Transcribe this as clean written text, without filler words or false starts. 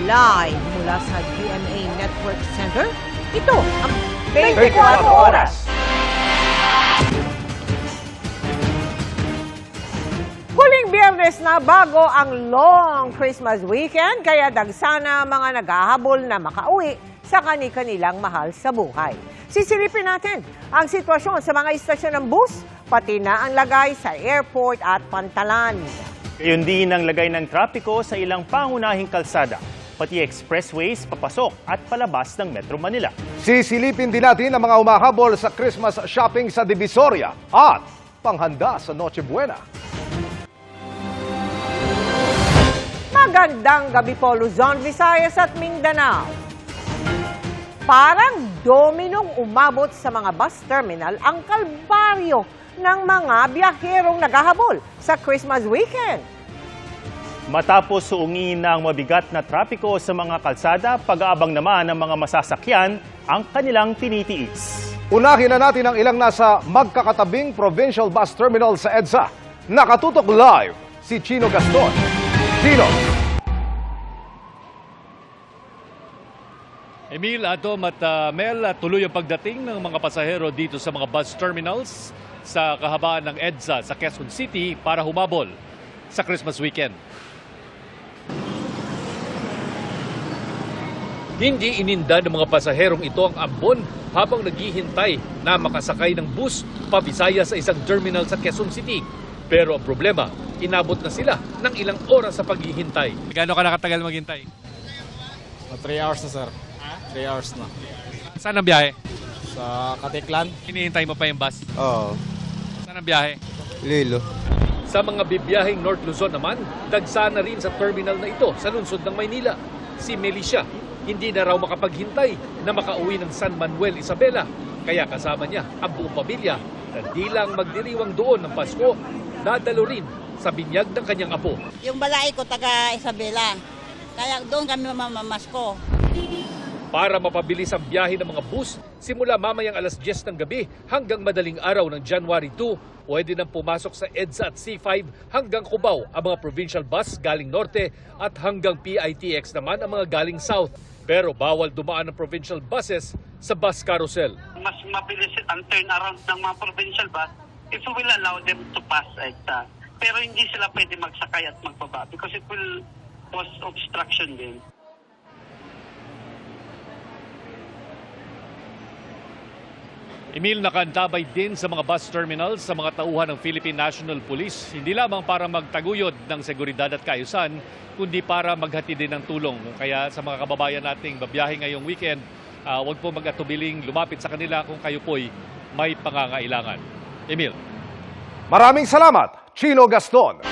live mula sa GMA Network Center. Ito ang 24 Oras. Huling Biyernes na bago ang long Christmas weekend, kaya dagsana mga naghahabol na makauwi sa kani-kanilang mahal sa buhay. Sisilipin natin ang sitwasyon sa mga istasyon ng bus, pati na ang lagay sa airport at pantalan. Yun din ang lagay ng trapiko sa ilang pangunahing kalsada, pati expressways papasok at palabas ng Metro Manila. Sisilipin din natin ang mga umahabol sa Christmas shopping sa Divisoria at panghanda sa Noche Buena. Magandang gabi po, Luzon, Visayas at Mindanao. Parang dominong umabot sa mga bus terminal ang kalbaryo ng mga biyaherong naghahabol sa Christmas weekend. Matapos suungin ng mabigat na trapiko sa mga kalsada, pag-aabang naman ng mga masasakyan ang kanilang tinitiis. Unahin na natin ang ilang nasa magkakatabing provincial bus terminal sa EDSA. Nakatutok live si Chino Gaston. Chino! Emil, Atom at Mel, tuloy ang pagdating ng mga pasahero dito sa mga bus terminals sa kahabaan ng EDSA sa Quezon City para humabol sa Christmas weekend. Hindi ininda ng mga pasaherong ito ang ambon habang naghihintay na makasakay ng bus pa Visayas sa isang terminal sa Quezon City. Pero ang problema, inabot na sila ng ilang oras sa paghihintay. Gaano ka nakatagal maghintay? 3 hours na, sir. 3 hours na. Saan ang biyahe? Sa Katiklan? Hinihintay mo pa yung bus? Oo. Saan ang biyahe? Lilo. Sa mga bibiyaheng North Luzon naman, dagsa na rin sa terminal na ito sa lungsod ng Maynila. Si Melisha, hindi na raw makapaghintay na makauwi ng San Manuel, Isabela. Kaya kasama niya ang buong pamilya na di lang magdiriwang doon ng Pasko, dadalo rin sa binyag ng kanyang apo. Yung balay ko taga Isabela, kaya doon kami mamamasko. Para mapabilis ang biyahe ng mga bus, simula mamayang alas 10 ng gabi hanggang madaling araw ng January 2, pwede nang pumasok sa EDSA at C5 hanggang Cubao ang mga provincial bus galing Norte at hanggang PITX naman ang mga galing South. Pero bawal dumaan ng provincial buses sa bus carousel. Mas mabilis ang turnaround ng mga provincial bus if we will allow them to pass EDSA. Pero hindi sila pwede magsakay at magbaba because it will cause obstruction din. Emil, nakaantabay din sa mga bus terminals sa mga tauhan ng Philippine National Police, hindi lamang para magtaguyod ng seguridad at kaayusan, kundi para maghatid din ng tulong. Kaya sa mga kababayan nating babiyahe ngayong weekend, huwag po mag-atubiling lumapit sa kanila kung kayo po'y may pangangailangan. Emil. Maraming salamat, Chino Gaston.